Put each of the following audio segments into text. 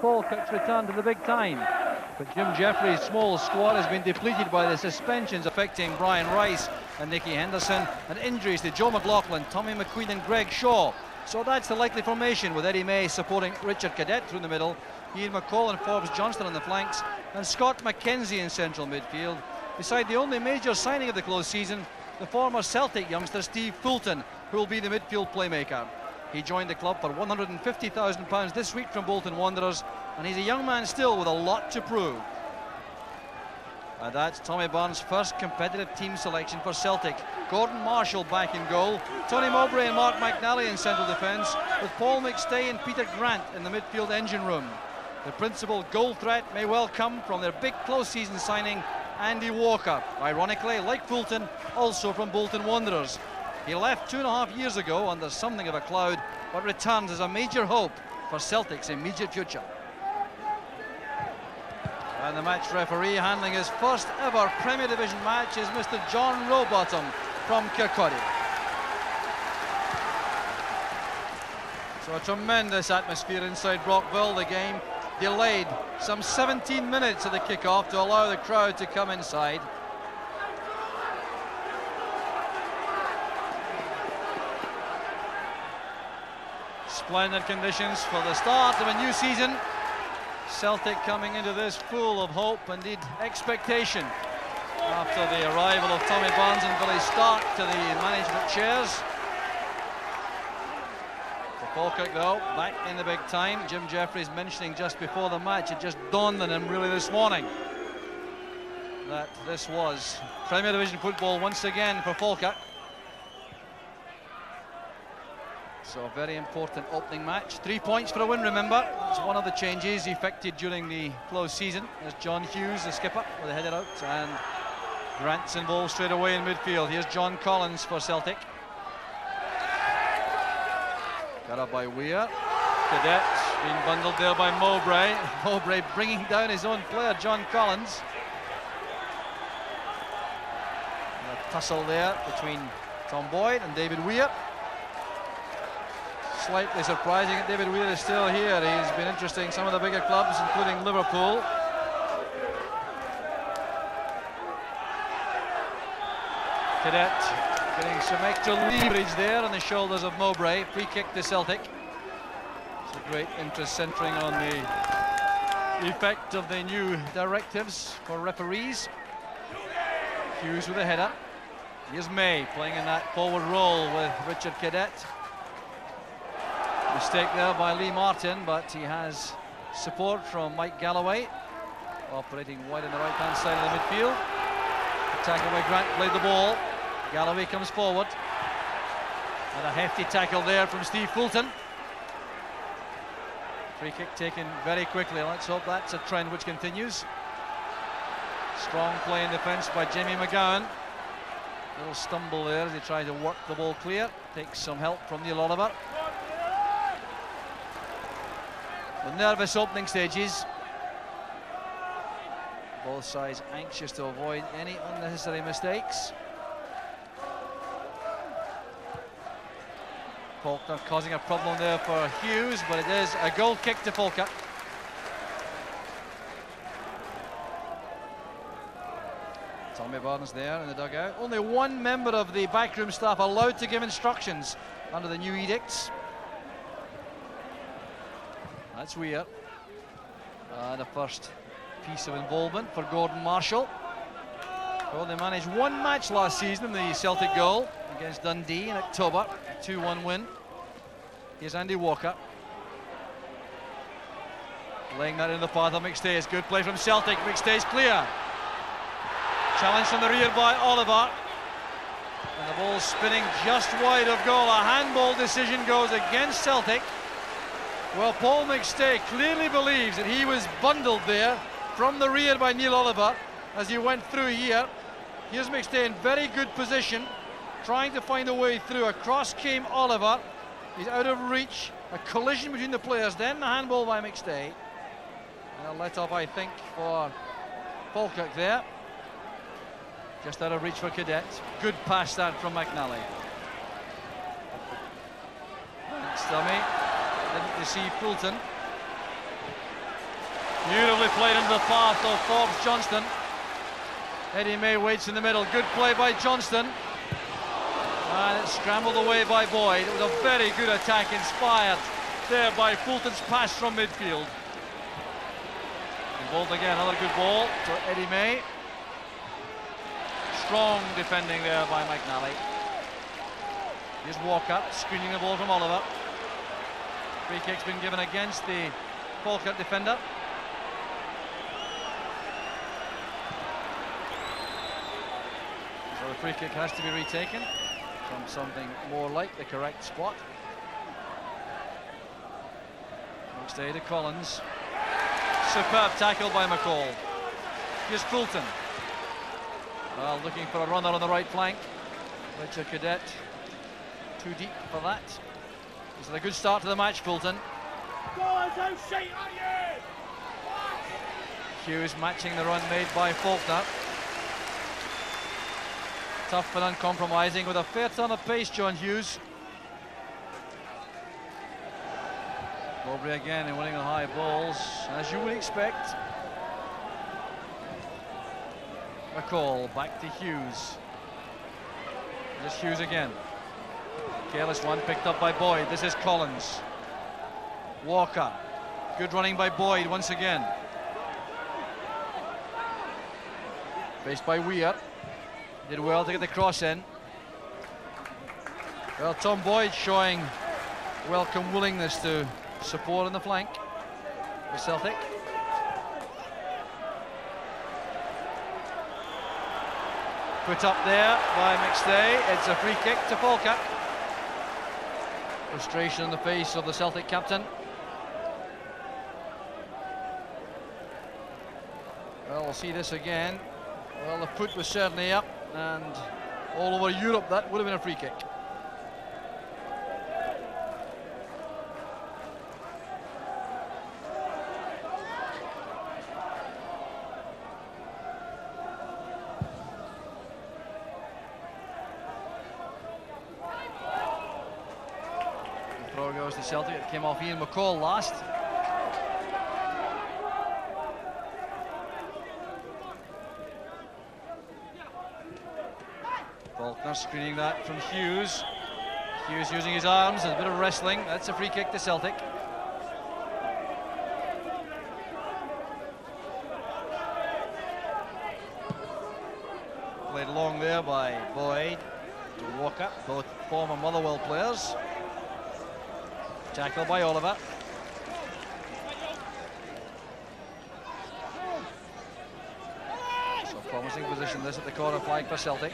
Falkirk's return to the big time. But Jim Jeffrey's small squad has been depleted by the suspensions affecting Brian Rice and Nicky Henderson, and injuries to Joe McLaughlin, Tommy McQueen and Greg Shaw. So that's the likely formation, with Eddie May supporting Richard Cadet through the middle, Ian McCall and Forbes Johnston on the flanks, and Scott McKenzie in central midfield. Beside the only major signing of the close season, the former Celtic youngster Steve Fulton, who will be the midfield playmaker. He joined the club for £150,000 this week from Bolton Wanderers, and he's a young man still with a lot to prove. And that's Tommy Barnes' first competitive team selection for Celtic. Gordon Marshall back in goal, Tony Mowbray and Mark McNally in central defence, with Paul McStay and Peter Grant in the midfield engine room. The principal goal threat may well come from their big close season signing, Andy Walker, ironically, like Fulton, also from Bolton Wanderers. He left 2.5 years ago under something of a cloud, but returns as a major hope for Celtic's immediate future. And the match referee handling his first ever Premier Division match is Mr. John Rowbottom from Kirkcaldy. So a tremendous atmosphere inside Brockville. The game delayed some 17 minutes at the kick-off to allow the crowd to come inside. Splendid conditions for the start of a new season. Celtic coming into this full of hope, indeed expectation, after the arrival of Tommy Barnes and Billy Stark to the management chairs. For Falkirk, though, back in the big time. Jim Jeffries mentioning just before the match, it just dawned on him really this morning that this was Premier Division football once again for Falkirk. So a very important opening match. 3 points for a win, remember. It's one of the changes effected during the close season. There's John Hughes, the skipper, with a header out, and Grant's involved straight away in midfield. Here's John Collins for Celtic. Got up by Weir. Cadet being bundled there by Mowbray. Mowbray bringing down his own player, John Collins. And a tussle there between Tom Boyd and David Weir. Slightly surprising that David Weir is still here. He's been interesting some of the bigger clubs, including Liverpool. Cadet getting some extra leverage there on the shoulders of Mowbray. Free kick to Celtic. It's a great interest centering on the effect of the new directives for referees. Hughes with a header. Here's May playing in that forward role with Richard Cadet. Mistake there by Lee Martin, but he has support from Mike Galloway, operating wide on the right-hand side of the midfield. The tackle by Grant played the ball. Galloway comes forward. And a hefty tackle there from Steve Fulton. Free kick taken very quickly. Let's hope that's a trend which continues. Strong play in defence by Jamie McGowan. Little stumble there as he tried to work the ball clear. Takes some help from Neil Oliver. The nervous opening stages. Both sides anxious to avoid any unnecessary mistakes. Falkirk causing a problem there for Hughes, but it is a goal kick to Falkirk. Tommy Barnes there in the dugout. Only one member of the backroom staff allowed to give instructions under the new edicts. That's Weir. The first piece of involvement for Gordon Marshall. Well, they managed one match last season in the Celtic goal against Dundee in October, a 2-1 win. Here's Andy Walker. Laying that in the path of McStay. It's good play from Celtic. McStay's clear. Challenge from the rear by Oliver. And the ball spinning just wide of goal. A handball decision goes against Celtic. Well, Paul McStay clearly believes that he was bundled there from the rear by Neil Oliver as he went through here. Here's McStay in very good position, trying to find a way through. Across came Oliver. He's out of reach. A collision between the players, then the handball by McStay. And a let off, I think, for Falkirk there. Just out of reach for Cadet. Good pass that from McNally. Thanks, dummy. Didn't deceive Fulton. Lovely play into the path of Forbes Johnston. Eddie May waits in the middle. Good play by Johnston. And it's scrambled away by Boyd. It was a very good attack, inspired there by Fulton's pass from midfield. Involved again, another good ball to Eddie May. Strong defending there by McNally. Here's Walker screening the ball from Oliver. Free kick's been given against the Falkirk defender. So the free kick has to be retaken from something more like the correct spot. Next day to Collins. Superb tackle by McCall. Here's Fulton. Well, looking for a runner on the right flank. Richard Cadet too deep for that. This is a good start to the match, Fulton. Hughes matching the run made by Faulkner. Tough and uncompromising with a fair ton of pace, John Hughes. Mowbray again in winning the high balls, as you would expect. McCall back to Hughes. Just Hughes again. Careless one picked up by Boyd. This is Collins. Walker. Good running by Boyd once again. Faced by Weir. Did well to get the cross in. Well, Tom Boyd showing welcome willingness to support on the flank for Celtic. Put up there by McStay. It's a free kick to Falkirk. Frustration on the face of the Celtic captain. Well, we'll see this again. Well, the foot was certainly up, and all over Europe that would have been a free kick. The throw goes to Celtic. It came off Ian McCall last. Faulkner screening that from Hughes. Hughes using his arms, a bit of wrestling. That's a free kick to Celtic. Played long there by Boyd to Walker, both former Motherwell players. Tackle by Oliver. So promising position this at the corner flag for Celtic.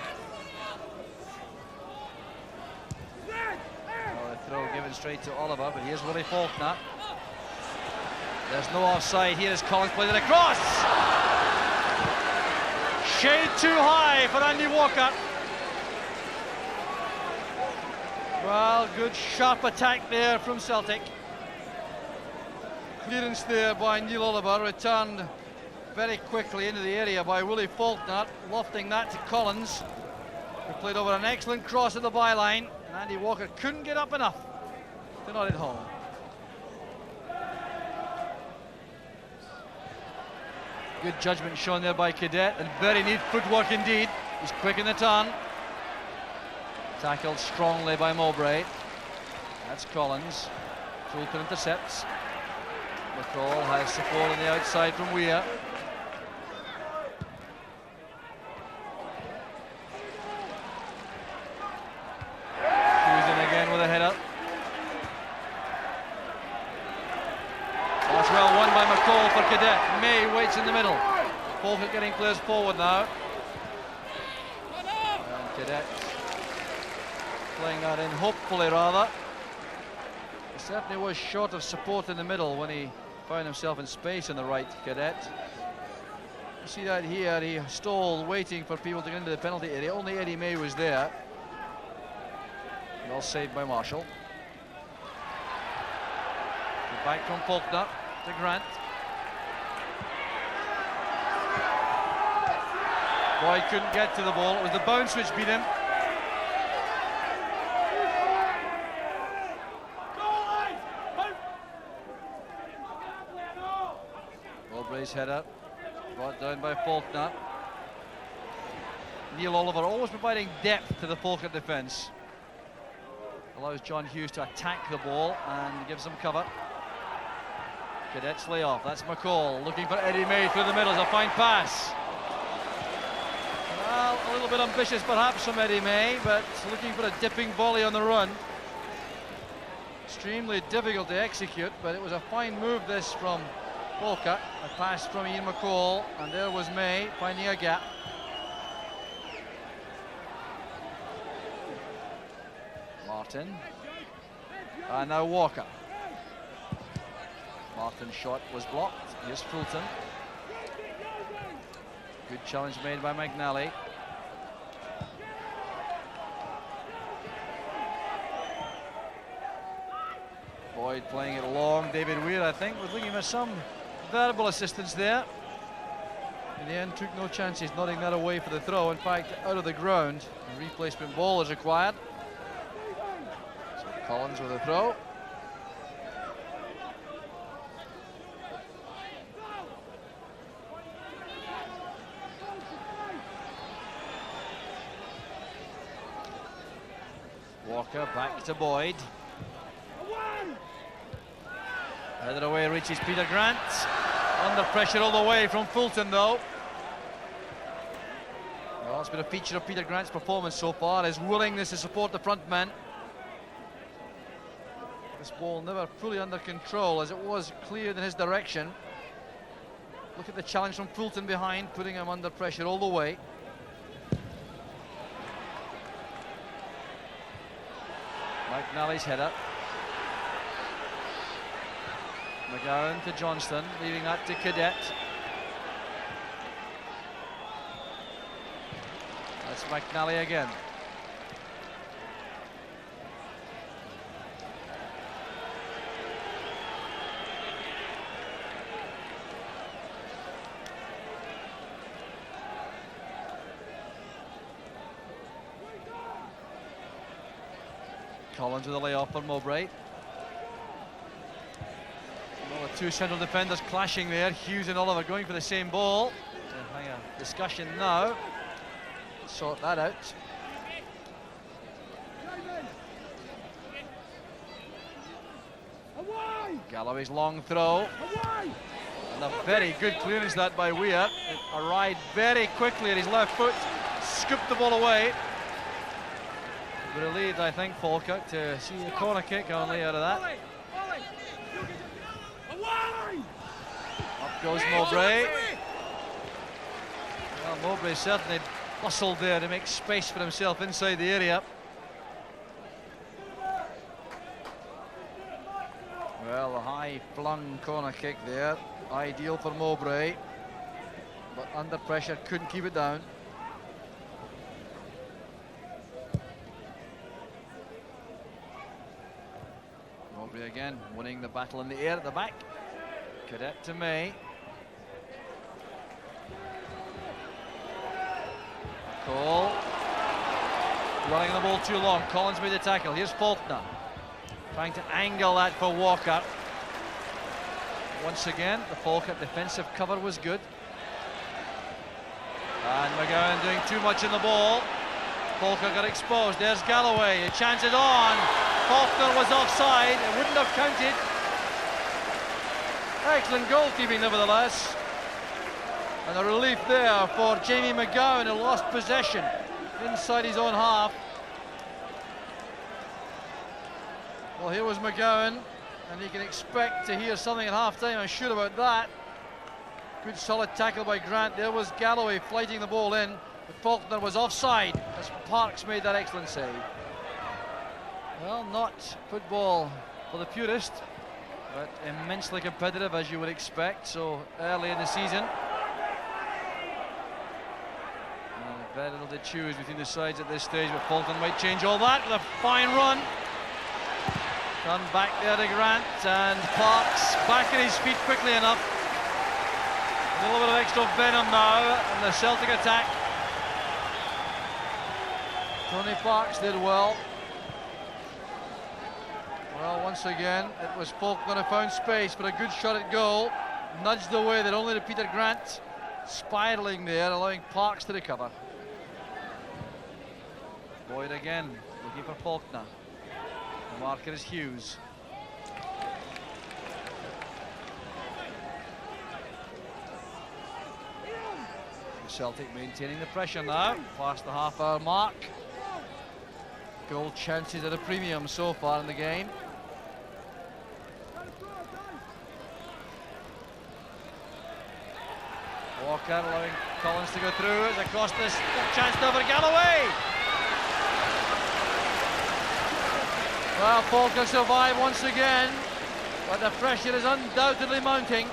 Throw given straight to Oliver, but here's Willie Faulkner. There's no offside here as Collins played it across. Shade too high for Andy Walker. Well, good sharp attack there from Celtic. Clearance there by Neil Oliver, returned very quickly into the area by Willie Faulkner, lofting that to Collins, who played over an excellent cross at the byline. And Andy Walker couldn't get up enough to not hit home. Good judgment shown there by Cadet, and very neat footwork indeed. He's quick in the turn. Tackled strongly by Mowbray. That's Collins. Fulton intercepts. McCall has support on the outside from Weir. With a header. That's well won by McCall for Cadet. May waits in the middle. Falkirk getting players forward now. And Cadet playing that in hopefully rather. He certainly was short of support in the middle when he found himself in space on the right, Cadet. You see that here, he stalled waiting for people to get into the penalty area. Only Eddie May was there. Well saved by Marshall. Back from Faulkner to Grant. Boyd couldn't get to the ball. It was the bounce which beat him. Well, Mowbray's header, brought down by Faulkner. Neil Oliver always providing depth to the Falkirk defence. Allows John Hughes to attack the ball and gives them cover. Cadets lay off. That's McCall looking for Eddie May through the middle. It's a fine pass. Well, a little bit ambitious perhaps from Eddie May, but looking for a dipping volley on the run. Extremely difficult to execute, but it was a fine move this from Falkirk. A pass from Ian McCall, and there was May finding a gap. Martin. And now Walker. Martin's shot was blocked. Here's Fulton. Good challenge made by McNally. Boyd playing it long. David Weir, I think, was looking for some verbal assistance there. In the end, took no chances, nodding that away for the throw. In fact, out of the ground, a replacement ball is required. So Collins with a throw. Walker back to Boyd. Headed away reaches Peter Grant. Under pressure all the way from Fulton though. Well, it's been a feature of Peter Grant's performance so far, his willingness to support the front man. This ball never fully under control as it was cleared in his direction. Look at the challenge from Fulton behind, putting him under pressure all the way. McNally's header. McGowan to Johnston, leaving that to Cadet. That's McNally again. Collins with a layoff for Mowbray. Well, the two central defenders clashing there. Hughes and Oliver going for the same ball. Having a discussion now. Sort that out. Galloway's long throw. And a very good clearance that by Weir. It arrived very quickly at his left foot. Scooped the ball away. Relieved, I think, Falkirk to see a corner kick only out of that. Up goes Mowbray. Well, Mowbray certainly bustled there to make space for himself inside the area. Well, a high-flung corner kick there, ideal for Mowbray, but under pressure couldn't keep it down. Mowbray again winning the battle in the air at the back. Cadet to May. Cole running the ball too long. Collins made the tackle. Here's Faulkner trying to angle that for Walker. Once again, the Falkirk defensive cover was good. And McGowan doing too much in the ball. Falkirk got exposed. There's Galloway. The chance is on. Faulkner was offside. It wouldn't have counted. Excellent goalkeeping nevertheless. And a relief there for Jamie McGowan, who lost possession inside his own half. Well, here was McGowan, and you can expect to hear something at half-time, I'm sure about that. Good solid tackle by Grant. There was Galloway flighting the ball in, but Faulkner was offside as Parks made that excellent save. Well, not football for the purist, but immensely competitive as you would expect so early in the season. Very little to choose between the sides at this stage, but Fulton might change all that with a fine run. Done back there to Grant, and Parks back at his feet quickly enough. A little bit of extra venom now in the Celtic attack. Tony Parks did well. Well, once again, it was Faulkner who found space for a good shot at goal. nudged away that only to Peter Grant, spiralling there, allowing Parks to recover. Boyd again, looking for Faulkner. The marker is Hughes. Celtic maintaining the pressure now, past the half-hour mark. Goal chances at a premium so far in the game. Walker allowing Collins to go through. It's across this chance now for Galloway. Well, Falkirk survive once again, but the pressure is undoubtedly mounting.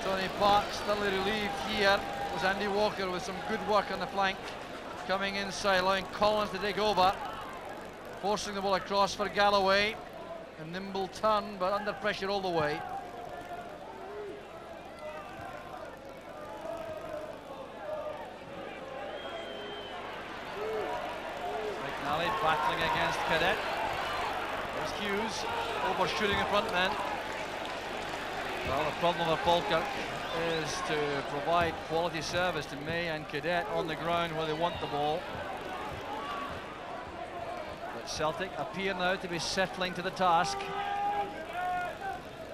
Tony Parks thoroughly relieved here. It was Andy Walker with some good work on the flank, coming inside, allowing Collins to take over, forcing the ball across for Galloway. A nimble turn, but under pressure all the way. McNally battling against Cadet. There's Hughes, overshooting in front men. Well, the problem of Falkirk is to provide quality service to May and Cadet on the ground where they want the ball. But Celtic appear now to be settling to the task.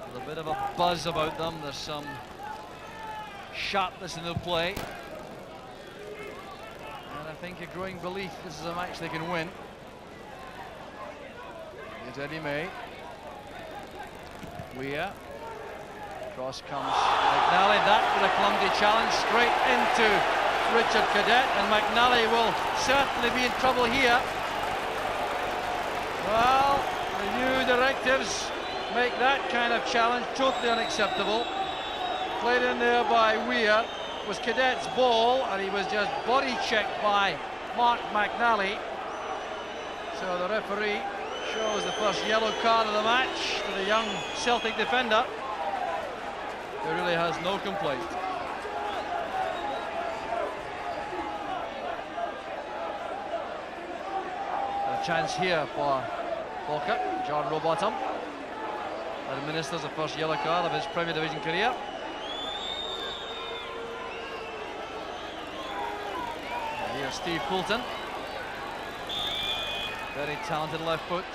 With a bit of a buzz about them. There's some sharpness in their play. And I think a growing belief this is a match they can win. Here's Eddie May. Weir. Cross comes McNally. That was a clumsy challenge straight into Richard Cadet, and McNally will certainly be in trouble here. Well, the new directives make that kind of challenge totally unacceptable. Played in there by Weir. It was Cadet's ball, and he was just body checked by Mark McNally. So the referee shows the first yellow card of the match to the young Celtic defender. He really has no complaint. A chance here for Falkirk. John Rowbottom administers the first yellow card of his Premier Division career. And here's Steve Poulton. Very talented left foot.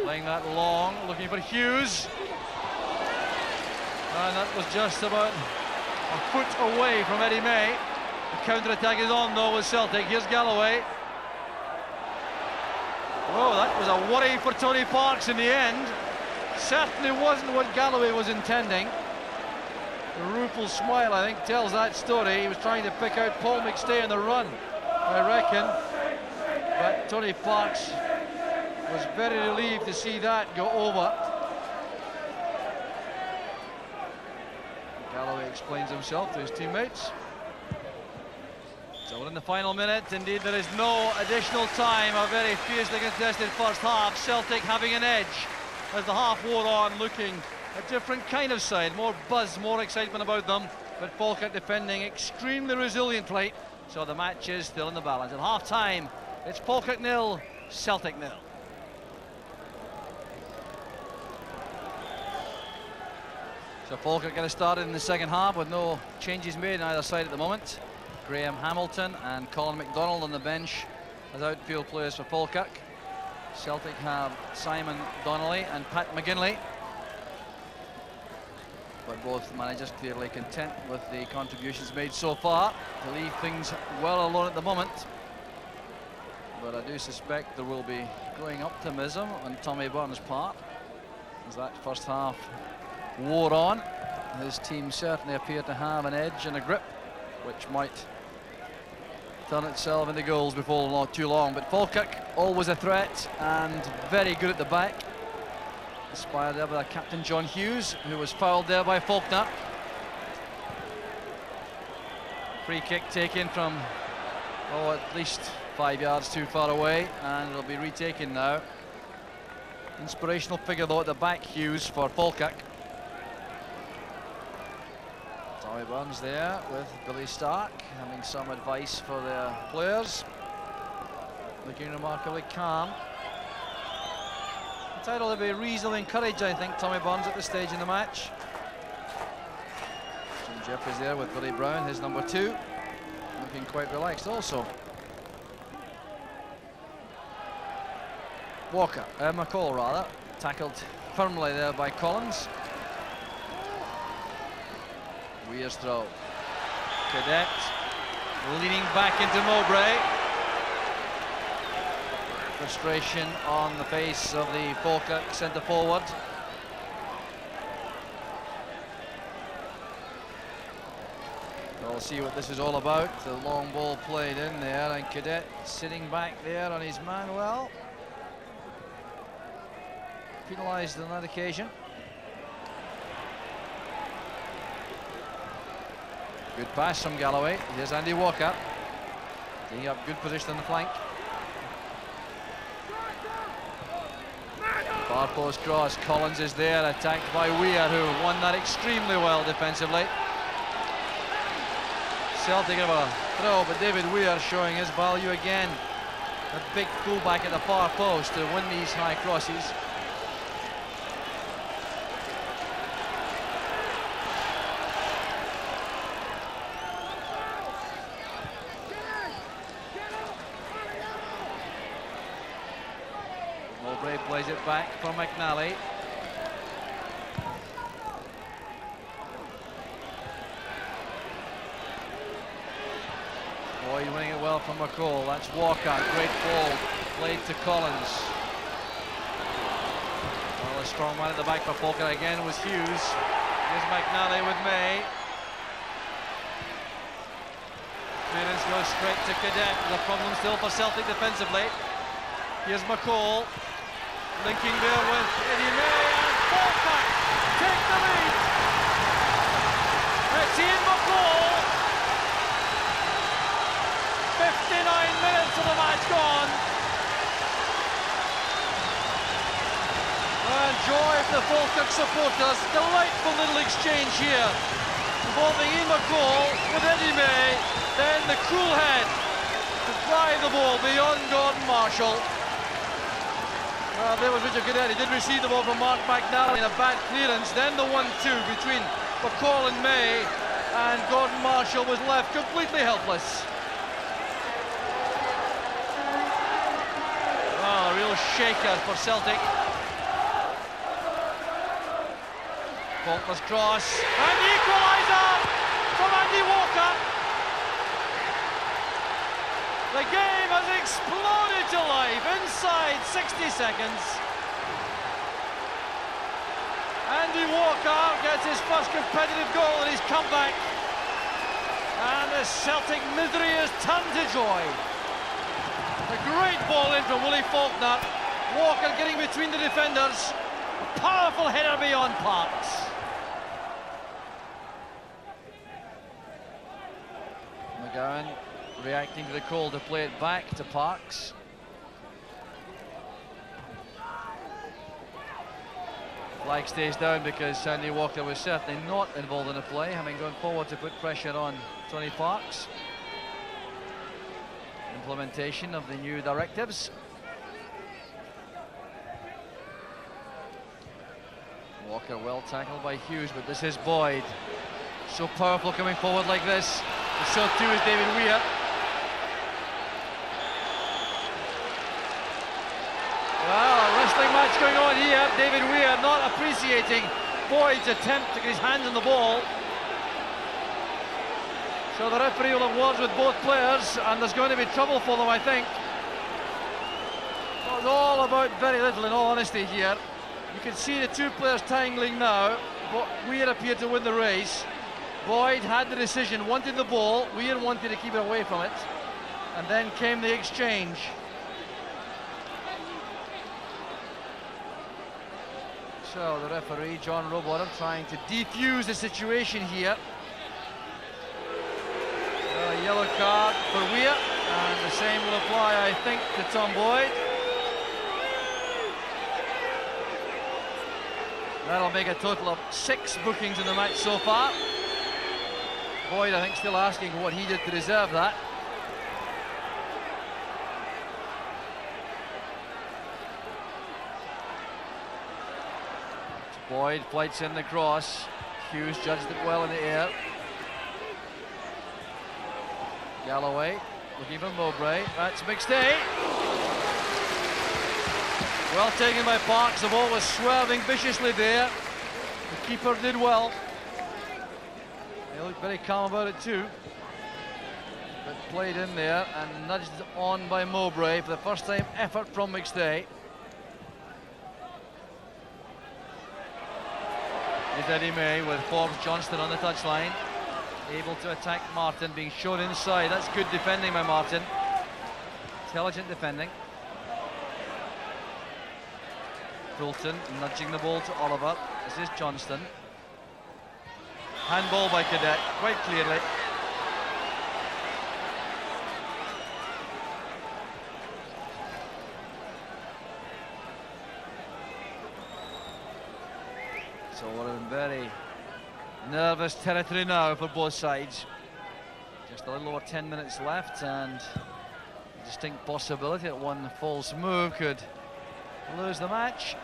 Playing that long, looking for Hughes. And that was just about a foot away from Eddie May. The counter-attack is on though with Celtic. Here's Galloway. Oh, that was a worry for Tony Parks in the end. Certainly wasn't what Galloway was intending. The rueful smile, I think, tells that story. He was trying to pick out Paul McStay on the run, I reckon. But Tony Parks was very relieved to see that go over. Galloway explains himself to his teammates. So we're in the final minute. Indeed, there is no additional time. A very fiercely contested first half. Celtic having an edge as the half wore on, looking a different kind of side. More buzz, more excitement about them. But Falkirk defending extremely resiliently. So the match is still in the balance. At half-time, it's Falkirk 0, Celtic 0. So Falkirk getting started in the second half with no changes made on either side at the moment. Graham Hamilton and Colin McDonald on the bench as outfield players for Falkirk. Celtic have Simon Donnelly and Pat McGinley. But both managers clearly content with the contributions made so far. To leave things well alone at the moment. But I do suspect there will be growing optimism on Tommy Burns' part as that first half wore on. His team certainly appeared to have an edge and a grip, which might turn itself into goals before not too long. But Falkirk always a threat and very good at the back. Inspired there by captain John Hughes, who was fouled there by Faulkner. Free kick taken from at least 5 yards too far away, and it'll be retaken now. Inspirational figure though at the back, Hughes, for Falkirk. Tommy Burns there with Billy Stark, having some advice for their players. Looking remarkably calm. Entitled to be reasonably encouraged, I think, Tommy Burns at this stage in the match. Jeffries there with Billy Brown, his number 2, looking quite relaxed also. McCall rather, tackled firmly there by Collins. Weir's throw. Cadet leaning back into Mowbray. Frustration on the face of the Falkirk centre forward. We'll see what this is all about. The long ball played in there, and Cadet sitting back there on his man. Well, penalised on that occasion. Good pass from Galloway. Here's Andy Walker, taking up good position on the flank. Far post cross. Collins is there, attacked by Weir, who won that extremely well defensively. Celtic have a throw, but David Weir showing his value again. A big fullback at the far post to win these high crosses. Mowbray plays it back for McNally. Boyd winning it well from McCall. That's Walker. Great ball played to Collins. Well, a strong man at the back for Falkirk again was Hughes. Here's McNally with May. Clearance goes straight to Cadet. The problem still for Celtic defensively. Here's McCall. Linking there with Eddie May, and Falkirk take the lead. It's Ian McCall. 59 minutes of the match gone. And joy for the Falkirk supporters. Delightful little exchange here, involving Ian McCall with Eddie May. Then the cool head to drive the ball beyond Gordon Marshall. There was Richard Cadet. He did receive the ball from Mark McNally in a bad clearance. Then the 1-2 between McCall and May, and Gordon Marshall was left completely helpless. Oh, a real shaker for Celtic. Faultless cross, and the equaliser from Andy Walker. The game has exploded to life inside 60 seconds. Andy Walker gets his first competitive goal in his comeback, and the Celtic misery is turned to joy. A great ball in from Willie Faulkner. Walker getting between the defenders. A powerful header beyond Parks. McGowan reacting to the call to play it back to Parks. Flag stays down because Andy Walker was certainly not involved in the play, having gone forward to put pressure on Tony Parks. Implementation of the new directives. Walker well tackled by Hughes, but this is Boyd. So powerful coming forward like this. And so too is David Weir. Well, a wrestling match going on here. David Weir not appreciating Boyd's attempt to get his hands on the ball. So the referee will have words with both players, and there's going to be trouble for them, I think. It was all about very little, in all honesty, here. You can see the two players tangling now, but Weir appeared to win the race. Boyd had the decision, wanted the ball. Weir wanted to keep it away from it. And then came the exchange. So the referee, John Robottom, trying to defuse the situation here. A yellow card for Weir, and the same will apply, I think, to Tom Boyd. That'll make a total of 6 bookings in the match so far. Boyd, I think, still asking what he did to deserve that. Boyd flights in the cross. Hughes judged it well in the air. Galloway looking for Mowbray. That's McStay. Well taken by Parks. The ball was swerving viciously there. The keeper did well. He looked very calm about it too. But played in there and nudged on by Mowbray for the first time effort from McStay. Here's Eddie May with Forbes Johnston on the touchline. Able to attack Martin, being shown inside. That's good defending by Martin. Intelligent defending. Fulton nudging the ball to Oliver. This is Johnston. Handball by Cadet, quite clearly. So we're in very nervous territory now for both sides. Just a little over 10 minutes left, and a distinct possibility that one false move could lose the match.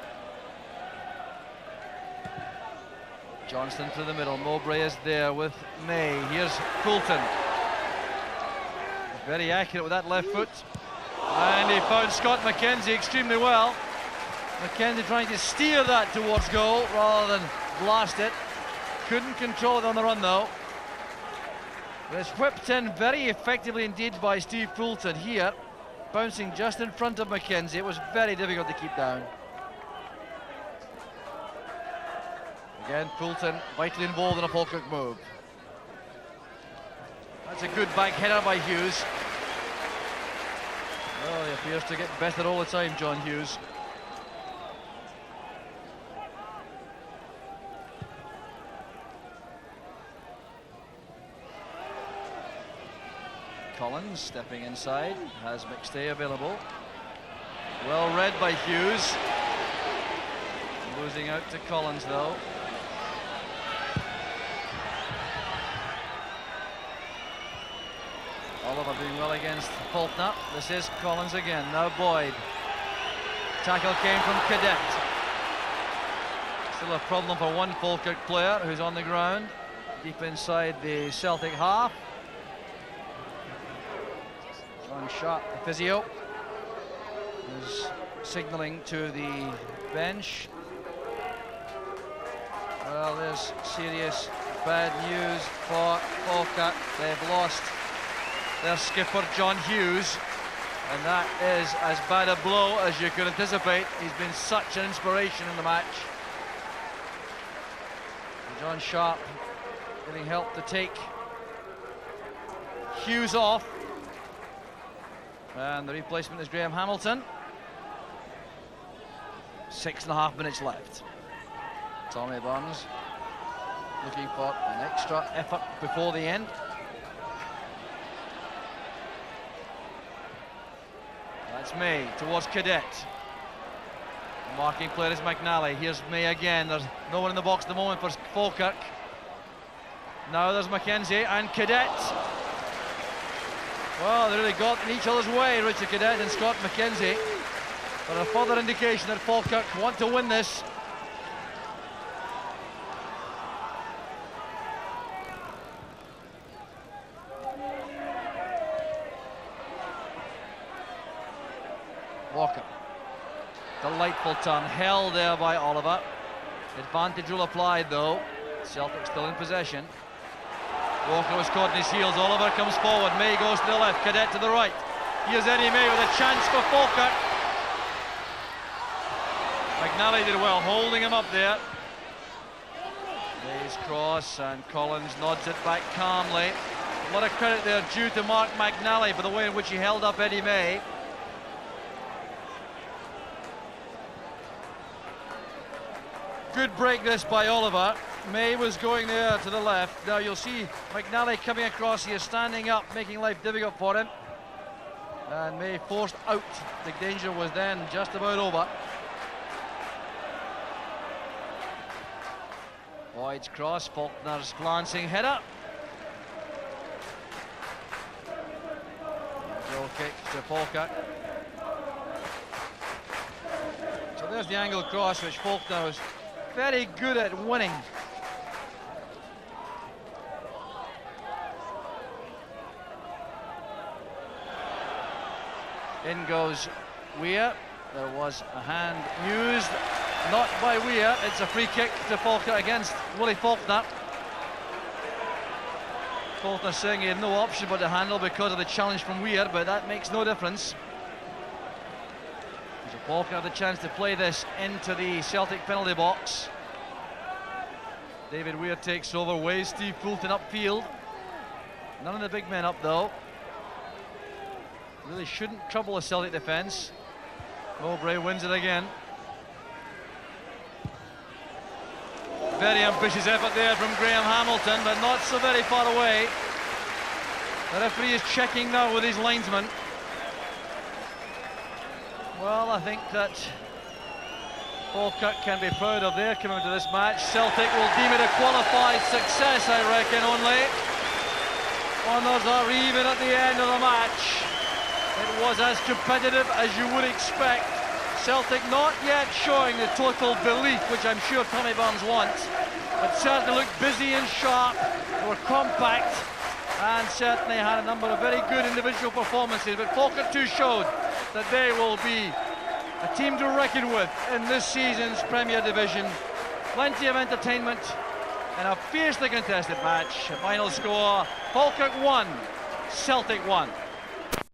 Johnston through the middle. Mowbray is there with May. Here's Fulton. Very accurate with that left foot. And he found Scott McKenzie extremely well. McKenzie trying to steer that towards goal rather than blast it. Couldn't control it on the run though. But it's whipped in very effectively indeed by Steve Fulton here, bouncing just in front of McKenzie. It was very difficult to keep down. Again, Fulton vitally involved in a Falkirk move. That's a good back header by Hughes. Well, he appears to get better all the time, John Hughes. Collins stepping inside, has McStay available. Well read by Hughes. Losing out to Collins though. Oliver doing well against Faulkner. This is Collins again, now Boyd. Tackle came from Cadet. Still a problem for one Falkirk player who's on the ground, deep inside the Celtic half. John Sharp, the physio, is signalling to the bench. Well, there's serious bad news for Falkirk. They've lost their skipper, John Hughes, and that is as bad a blow as you could anticipate. He's been such an inspiration in the match. And John Sharp getting help to take Hughes off. And the replacement is Graham Hamilton. 6.5 minutes left. Tommy Burns looking for an extra effort before the end. That's May towards Cadet. The marking player is McNally. Here's May again. There's no one in the box at the moment for Falkirk. Now there's McKenzie and Cadet. Well, they really got in each other's way, Richard Cadet and Scott McKenzie. But a further indication that Falkirk want to win this. Walker. Delightful turn, held there by Oliver. Advantage rule applied though. Celtic still in possession. Walker was caught in his heels. Oliver comes forward. May goes to the left. Cadet to the right. Here's Eddie May with a chance for Falkirk. McNally did well, holding him up there. May's cross, and Collins nods it back calmly. A lot of credit there due to Mark McNally for the way in which he held up Eddie May. Good break this by Oliver. May was going there to the left. Now you'll see McNally coming across here, standing up, making life difficult for him. And May forced out. The danger was then just about over. Boyd's cross, Faulkner's glancing header. Goal kick to Falkirk. So there's the angle cross, which Faulkner was very good at winning. In goes Weir. There was a hand used, not by Weir. It's a free kick to Falkirk against Willie Faulkner. Faulkner saying he had no option but to handle because of the challenge from Weir, but that makes no difference. So Falkirk had the chance to play this into the Celtic penalty box. David Weir takes over, waves Steve Fulton upfield. None of the big men up though. Really shouldn't trouble a Celtic defence. Mowbray wins it again. Very ambitious effort there from Graham Hamilton, but not so very far away. The referee is checking now with his linesman. Well, I think that Falkirk can be proud of their commitment to this match. Celtic will deem it a qualified success, I reckon, only. Honours are even at the end of the match. It was as competitive as you would expect. Celtic not yet showing the total belief, which I'm sure Tommy Burns wants, but certainly looked busy and sharp. They were compact and certainly had a number of very good individual performances, but Falkirk too showed that they will be a team to reckon with in this season's Premier Division. Plenty of entertainment and a fiercely contested match. The final score, Falkirk 1, Celtic 1.